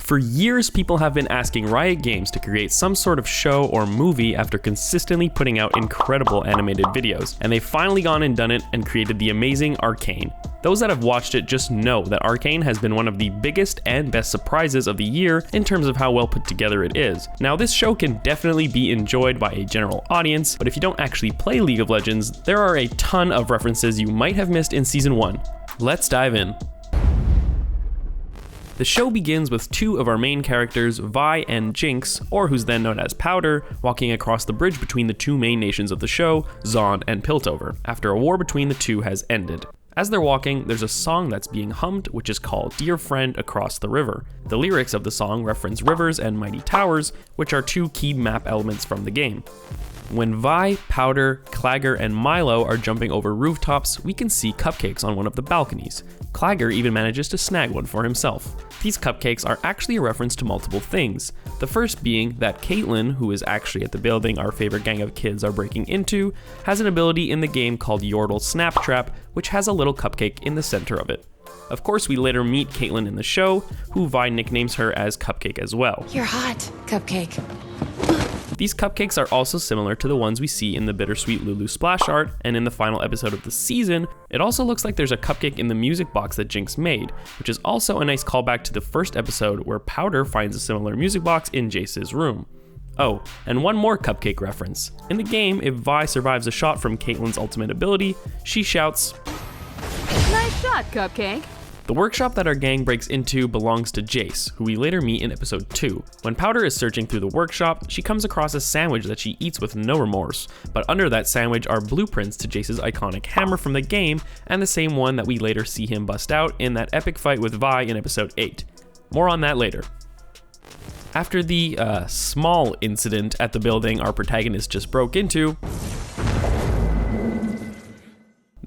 For years, people have been asking Riot Games to create some sort of show or movie after consistently putting out incredible animated videos, and they've finally gone and done it and created the amazing Arcane. Those that have watched it just know that Arcane has been one of the biggest and best surprises of the year in terms of how well put together it is. Now, this show can definitely be enjoyed by a general audience, but if you don't actually play League of Legends, there are a ton of references you might have missed in Season 1. Let's dive in. The show begins with two of our main characters, Vi and Jinx, or who's then known as Powder, walking across the bridge between the two main nations of the show, Zaun and Piltover, after a war between the two has ended. As they're walking, there's a song that's being hummed, which is called Dear Friend Across the River. The lyrics of the song reference rivers and mighty towers, which are two key map elements from the game. When Vi, Powder, Claggor, and Milo are jumping over rooftops, we can see Cupcakes on one of the balconies. Claggor even manages to snag one for himself. These cupcakes are actually a reference to multiple things. The first being that Caitlyn, who is actually at the building our favorite gang of kids are breaking into, has an ability in the game called Yordle Snaptrap, which has a little cupcake in the center of it. Of course, we later meet Caitlyn in the show, who Vi nicknames her as Cupcake as well. You're hot, Cupcake. These cupcakes are also similar to the ones we see in the Bittersweet Lulu splash art, and in the final episode of the season, it also looks like there's a cupcake in the music box that Jinx made, which is also a nice callback to the first episode where Powder finds a similar music box in Jayce's room. Oh, and one more cupcake reference. In the game, if Vi survives a shot from Caitlyn's ultimate ability, she shouts, Nice shot, Cupcake. The workshop that our gang breaks into belongs to Jayce, who we later meet in episode 2. When Powder is searching through the workshop, she comes across a sandwich that she eats with no remorse, but under that sandwich are blueprints to Jayce's iconic hammer from the game, and the same one that we later see him bust out in that epic fight with Vi in episode 8. More on that later. After the small incident at the building our protagonist just broke into,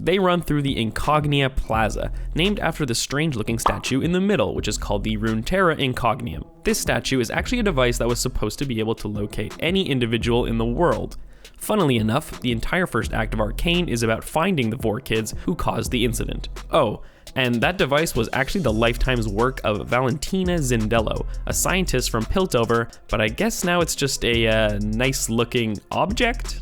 they run through the Incognia Plaza, named after the strange-looking statue in the middle, which is called the Runeterra Incognium. This statue is actually a device that was supposed to be able to locate any individual in the world. Funnily enough, the entire first act of Arcane is about finding the 4 kids who caused the incident. Oh, and that device was actually the lifetime's work of Valentina Zindello, a scientist from Piltover, but I guess now it's just a nice-looking object?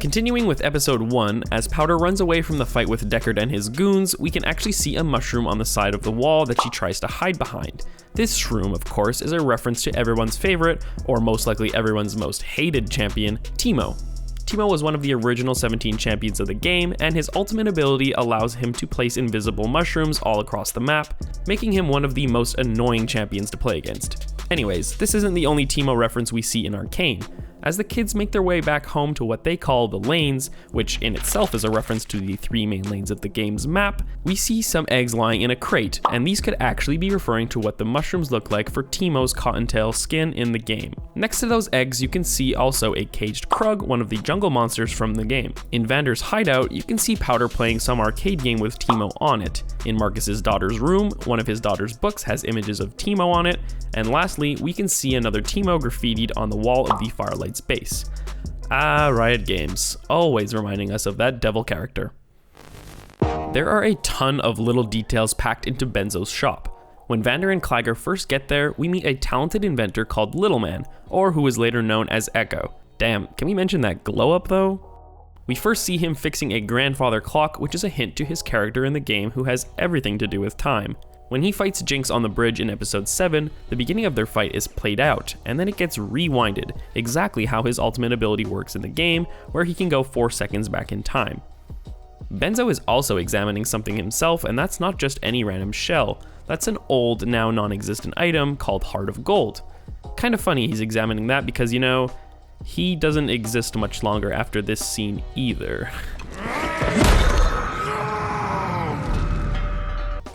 Continuing with episode 1, as Powder runs away from the fight with Deckard and his goons, we can actually see a mushroom on the side of the wall that she tries to hide behind. This shroom, of course, is a reference to everyone's favorite, or most likely everyone's most hated champion, Teemo. Teemo was one of the original 17 champions of the game, and his ultimate ability allows him to place invisible mushrooms all across the map, making him one of the most annoying champions to play against. Anyways, this isn't the only Teemo reference we see in Arcane. As the kids make their way back home to what they call the lanes, which in itself is a reference to the 3 main lanes of the game's map, we see some eggs lying in a crate, and these could actually be referring to what the mushrooms look like for Teemo's cottontail skin in the game. Next to those eggs, you can see also a caged Krug, one of the jungle monsters from the game. In Vander's hideout, you can see Powder playing some arcade game with Teemo on it. In Marcus's daughter's room, one of his daughter's books has images of Teemo on it, and lastly, we can see another Teemo graffitied on the wall of the Firelight space. Ah, Riot Games, always reminding us of that devil character. There are a ton of little details packed into Benzo's shop. When Vander and Claggor first get there, we meet a talented inventor called Little Man, or who is later known as Ekko. Damn, can we mention that glow up though? We first see him fixing a grandfather clock, which is a hint to his character in the game who has everything to do with time. When he fights Jinx on the bridge in episode 7, the beginning of their fight is played out, and then it gets rewinded, exactly how his ultimate ability works in the game, where he can go 4 seconds back in time. Benzo is also examining something himself, and that's not just any random shell. That's an old, now non-existent item called Heart of Gold. Kind of funny he's examining that because, you know, he doesn't exist much longer after this scene either.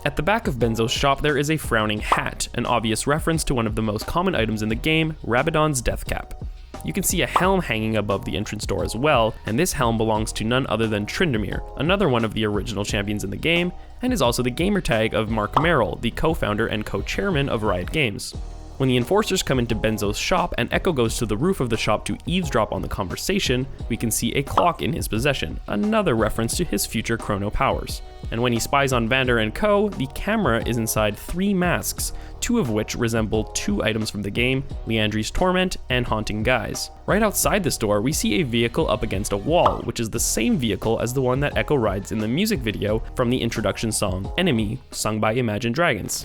At the back of Benzo's shop, there is a frowning hat, an obvious reference to one of the most common items in the game, Rabadon's death cap. You can see a helm hanging above the entrance door as well, and this helm belongs to none other than Tryndamere, another one of the original champions in the game, and is also the gamertag of Mark Merrill, the co-founder and co-chairman of Riot Games. When the enforcers come into Benzo's shop and Ekko goes to the roof of the shop to eavesdrop on the conversation, we can see a clock in his possession, another reference to his future chrono powers. And when he spies on Vander and Co., the camera is inside 3 masks, 2 of which resemble 2 items from the game, Liandry's Torment and Haunting Guise. Right outside this door, we see a vehicle up against a wall, which is the same vehicle as the one that Ekko rides in the music video from the introduction song Enemy, sung by Imagine Dragons.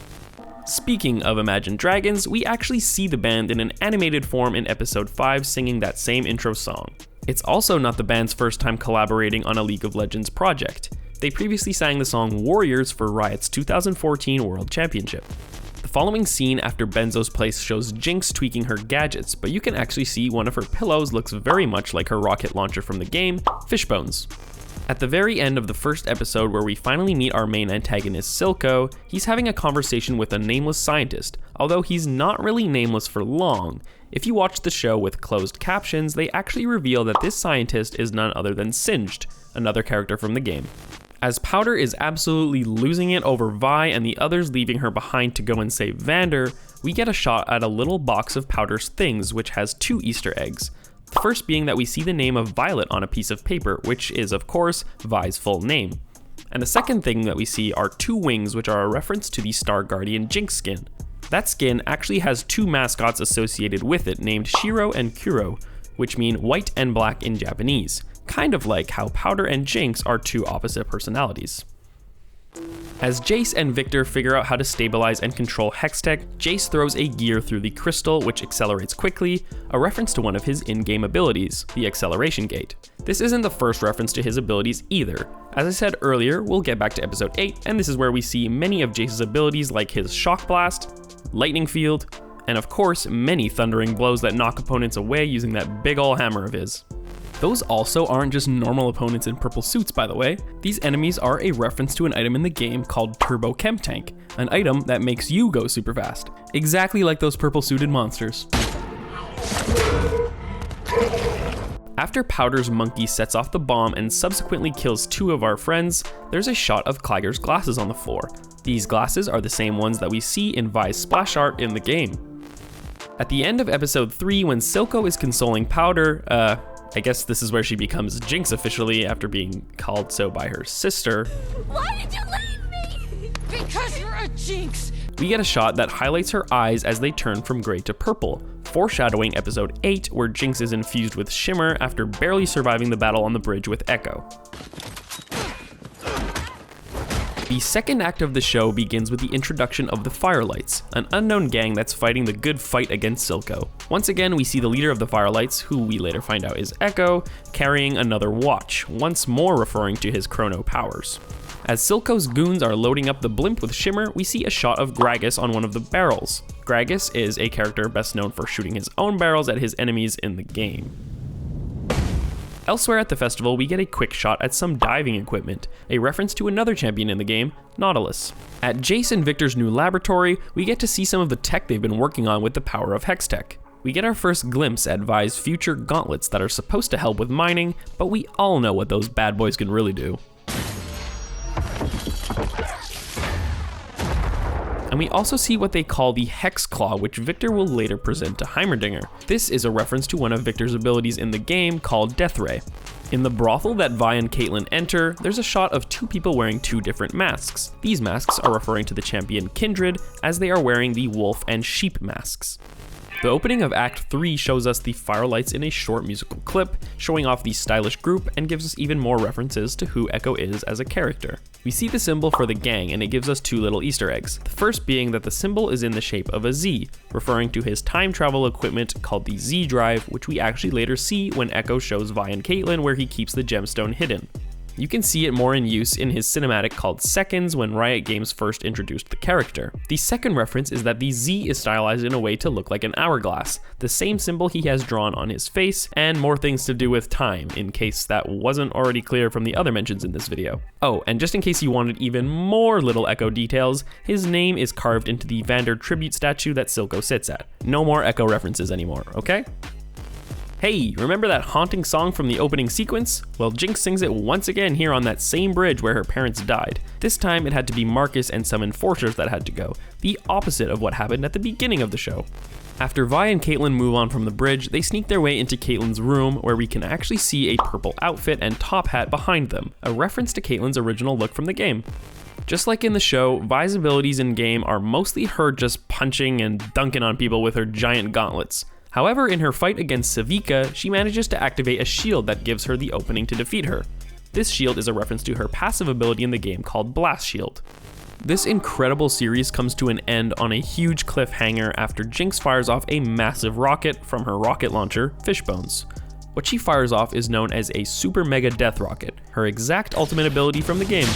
Speaking of Imagine Dragons, we actually see the band in an animated form in episode 5 singing that same intro song. It's also not the band's first time collaborating on a League of Legends project. They previously sang the song Warriors for Riot's 2014 World Championship. The following scene after Benzo's place shows Jinx tweaking her gadgets, but you can actually see one of her pillows looks very much like her rocket launcher from the game, Fishbones. At the very end of the first episode where we finally meet our main antagonist Silco, he's having a conversation with a nameless scientist, although he's not really nameless for long. If you watch the show with closed captions, they actually reveal that this scientist is none other than Singed, another character from the game. As Powder is absolutely losing it over Vi and the others leaving her behind to go and save Vander, we get a shot at a little box of Powder's things which has 2 Easter eggs. The first being that we see the name of Violet on a piece of paper, which is of course Vi's full name. And the second thing that we see are 2 wings, which are a reference to the Star Guardian Jinx skin. That skin actually has 2 mascots associated with it named Shiro and Kuro, which mean white and black in Japanese, kind of like how Powder and Jinx are 2 opposite personalities. As Jayce and Victor figure out how to stabilize and control Hextech, Jayce throws a gear through the crystal which accelerates quickly, a reference to one of his in-game abilities, the acceleration gate. This isn't the first reference to his abilities either. As I said earlier, we'll get back to episode 8, and this is where we see many of Jayce's abilities like his Shock Blast, Lightning Field, and of course many thundering blows that knock opponents away using that big ol' hammer of his. Those also aren't just normal opponents in purple suits, by the way. These enemies are a reference to an item in the game called Turbo Chemtank, an item that makes you go super fast, exactly like those purple suited monsters. After Powder's monkey sets off the bomb and subsequently kills 2 of our friends, there's a shot of Claggor's glasses on the floor. These glasses are the same ones that we see in Vi's splash art in the game. At the end of episode 3, when Silco is consoling Powder, I guess this is where she becomes Jinx officially after being called so by her sister. Why did you leave me? Because you're a Jinx! We get a shot that highlights her eyes as they turn from gray to purple, foreshadowing episode 8 where Jinx is infused with Shimmer after barely surviving the battle on the bridge with Ekko. The second act of the show begins with the introduction of the Firelights, an unknown gang that's fighting the good fight against Silco. Once again, we see the leader of the Firelights, who we later find out is Ekko, carrying another watch, once more referring to his chrono powers. As Silco's goons are loading up the blimp with Shimmer, we see a shot of Gragas on one of the barrels. Gragas is a character best known for shooting his own barrels at his enemies in the game. Elsewhere at the festival, we get a quick shot at some diving equipment, a reference to another champion in the game, Nautilus. At Jayce and Victor's new laboratory, we get to see some of the tech they've been working on with the power of Hextech. We get our first glimpse at Vi's future gauntlets that are supposed to help with mining, but we all know what those bad boys can really do. And we also see what they call the Hex Claw, which Victor will later present to Heimerdinger. This is a reference to one of Victor's abilities in the game called Death Ray. In the brothel that Vi and Caitlyn enter, there's a shot of 2 people wearing 2 different masks. These masks are referring to the champion Kindred, as they are wearing the wolf and sheep masks. The opening of Act 3 shows us the Firelights in a short musical clip, showing off the stylish group and gives us even more references to who Ekko is as a character. We see the symbol for the gang and it gives us 2 little Easter eggs. The first being that the symbol is in the shape of a Z, referring to his time travel equipment called the Z Drive, which we actually later see when Ekko shows Vi and Caitlyn where he keeps the gemstone hidden. You can see it more in use in his cinematic called Seconds when Riot Games first introduced the character. The second reference is that the Z is stylized in a way to look like an hourglass, the same symbol he has drawn on his face, and more things to do with time, in case that wasn't already clear from the other mentions in this video. Oh, and just in case you wanted even more little Ekko details, his name is carved into the Vander tribute statue that Silco sits at. No more Ekko references anymore, okay? Hey, remember that haunting song from the opening sequence? Well, Jinx sings it once again here on that same bridge where her parents died. This time it had to be Marcus and some enforcers that had to go, the opposite of what happened at the beginning of the show. After Vi and Caitlyn move on from the bridge, they sneak their way into Caitlyn's room, where we can actually see a purple outfit and top hat behind them, a reference to Caitlyn's original look from the game. Just like in the show, Vi's abilities in game are mostly her just punching and dunking on people with her giant gauntlets. However, in her fight against Savika, she manages to activate a shield that gives her the opening to defeat her. This shield is a reference to her passive ability in the game called Blast Shield. This incredible series comes to an end on a huge cliffhanger after Jinx fires off a massive rocket from her rocket launcher, Fishbones. What she fires off is known as a Super Mega Death Rocket, her exact ultimate ability from the game.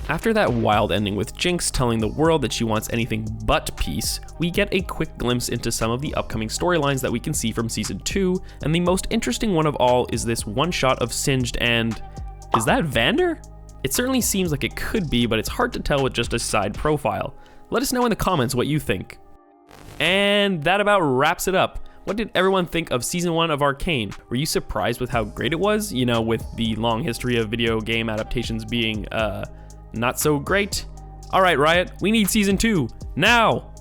After that wild ending with Jinx telling the world that she wants anything but peace, we get a quick glimpse into some of the upcoming storylines that we can see from Season 2, and the most interesting one of all is this one shot of Singed and... is that Vander? It certainly seems like it could be, but it's hard to tell with just a side profile. Let us know in the comments what you think. And that about wraps it up. What did everyone think of Season 1 of Arcane? Were you surprised with how great it was? You know, with the long history of video game adaptations being, not so great? Alright, Riot, we need Season 2, now!